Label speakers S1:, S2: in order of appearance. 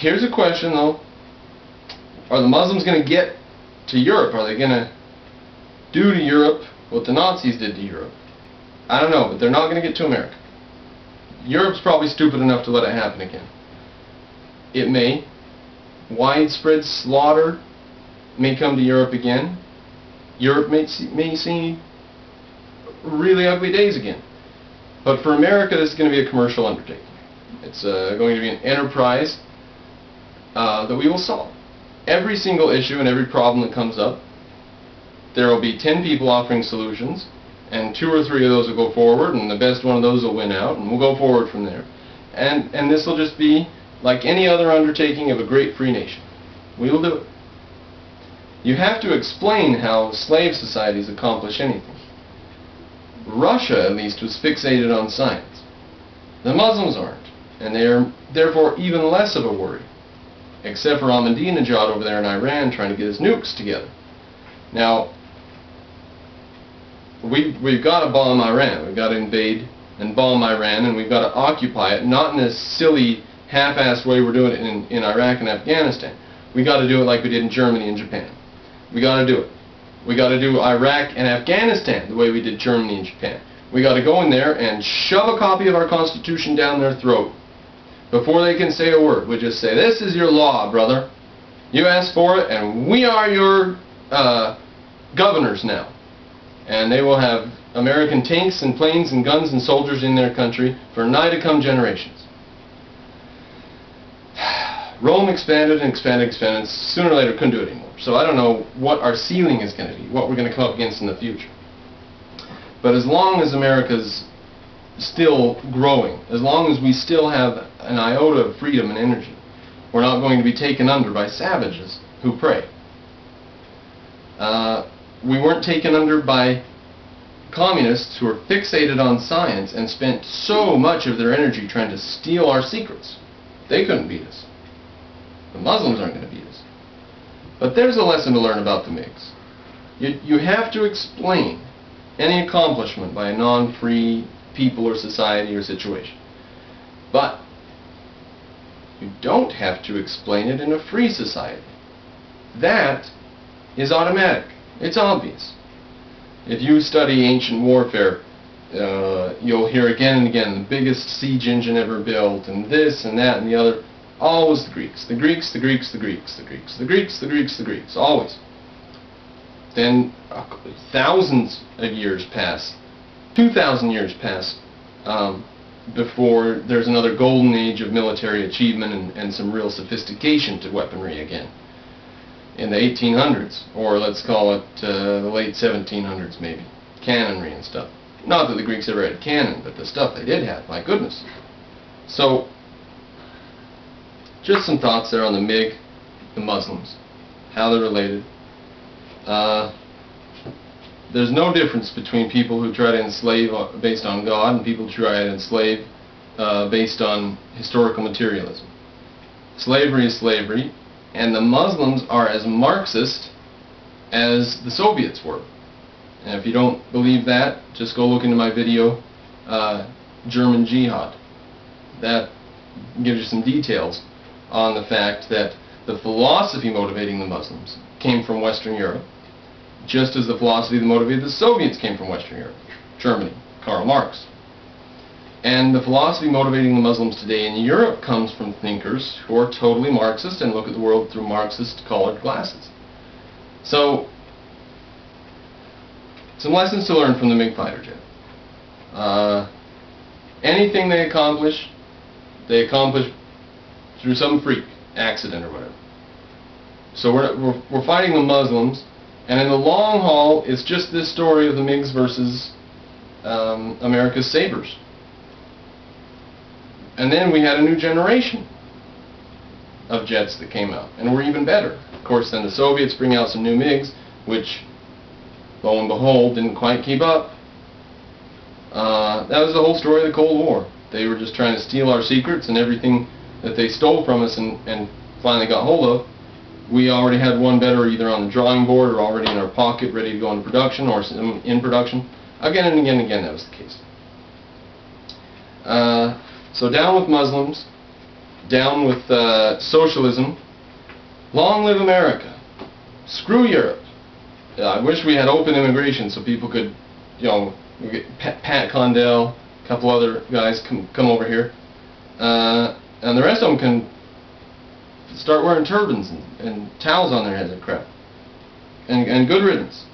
S1: Here's a question though. Are the Muslims going to get to Europe? Are they going to do to Europe what the Nazis did to Europe? I don't know, but they're not going to get to America. Europe's probably stupid enough to let it happen again. It may. Widespread slaughter may come to Europe again. Europe may see really ugly days again. But for America, this is going to be a commercial undertaking. It's going to be an enterprise that we will solve. Every single issue and every problem that comes up, there will be 10 people offering solutions, and 2 or 3 of those will go forward, and the best one of those will win out, and we'll go forward from there. And this will just be like any other undertaking of a great free nation. We will do it. You have to explain how slave societies accomplish anything. Russia, at least, was fixated on science. The Muslims aren't, and they are therefore even less of a worry, except for Ahmadinejad over there in Iran trying to get his nukes together. Now, we've got to bomb Iran. We've got to invade and bomb Iran, and we've got to occupy it, not in a silly, half-assed way we're doing it in Iraq and Afghanistan. We've got to do it like we did in Germany and Japan. We got to do it. We got to do Iraq and Afghanistan the way we did Germany and Japan. We got to go in there and shove a copy of our Constitution down their throat. Before they can say a word, we just say, this is your law, brother. You asked for it, and we are your governors now. And they will have American tanks and planes and guns and soldiers in their country for nigh to come generations. Rome expanded and expanded and expanded, and sooner or later couldn't do it anymore. So I don't know what our ceiling is going to be, what we're going to come up against in the future. But as long as America's still growing, as long as we still have an iota of freedom and energy, we're not going to be taken under by savages who prey. We weren't taken under by communists who are fixated on science and spent so much of their energy trying to steal our secrets. They couldn't beat us. The Muslims aren't going to beat us. But there's a lesson to learn about the MiGs. You have to explain any accomplishment by a non-free people or society or situation. But you don't have to explain it in a free society. That is automatic. It's obvious. If you study ancient warfare, you'll hear again and again the biggest siege engine ever built, and this and that and the other. Always the Greeks. The Greeks, the Greeks, the Greeks, the Greeks, the Greeks, the Greeks, the Greeks. Always. Then thousands of years pass, 2,000 years pass, before there's another golden age of military achievement and some real sophistication to weaponry again. In the 1800s, or let's call it the late 1700s maybe. Cannonry and stuff. Not that the Greeks ever had cannon, but the stuff they did have, my goodness. So, just some thoughts there on the MiG, the Muslims, how they're related. There's no difference between people who try to enslave based on God and people who try to enslave based on historical materialism. Slavery is slavery, and the Muslims are as Marxist as the Soviets were. And if you don't believe that, just go look into my video, German Jihad. That gives you some details on the fact that the philosophy motivating the Muslims came from Western Europe, just as the philosophy that motivated the Soviets came from Western Europe, Germany, Karl Marx. And the philosophy motivating the Muslims today in Europe comes from thinkers who are totally Marxist and look at the world through Marxist-colored glasses. So, some lessons to learn from the MiG fighter jet. Anything they accomplish through some freak accident or whatever. So we're fighting the Muslims, and in the long haul, it's just this story of the MiGs versus America's Sabres. And then we had a new generation of jets that came out, and were even better. Of course, then the Soviets bring out some new MiGs, which, lo and behold, didn't quite keep up. That was the whole story of the Cold War. They were just trying to steal our secrets, and everything that they stole from us and finally got hold of, we already had one better either on the drawing board or already in our pocket ready to go into production or in production. Again and again and again that was the case. So down with Muslims, down with socialism. Long live America. Screw Europe. I wish we had open immigration so people could, you know, we get Pat Condell, a couple other guys come over here, and the rest of them can start wearing turbans and towels on their heads and crap. And good riddance.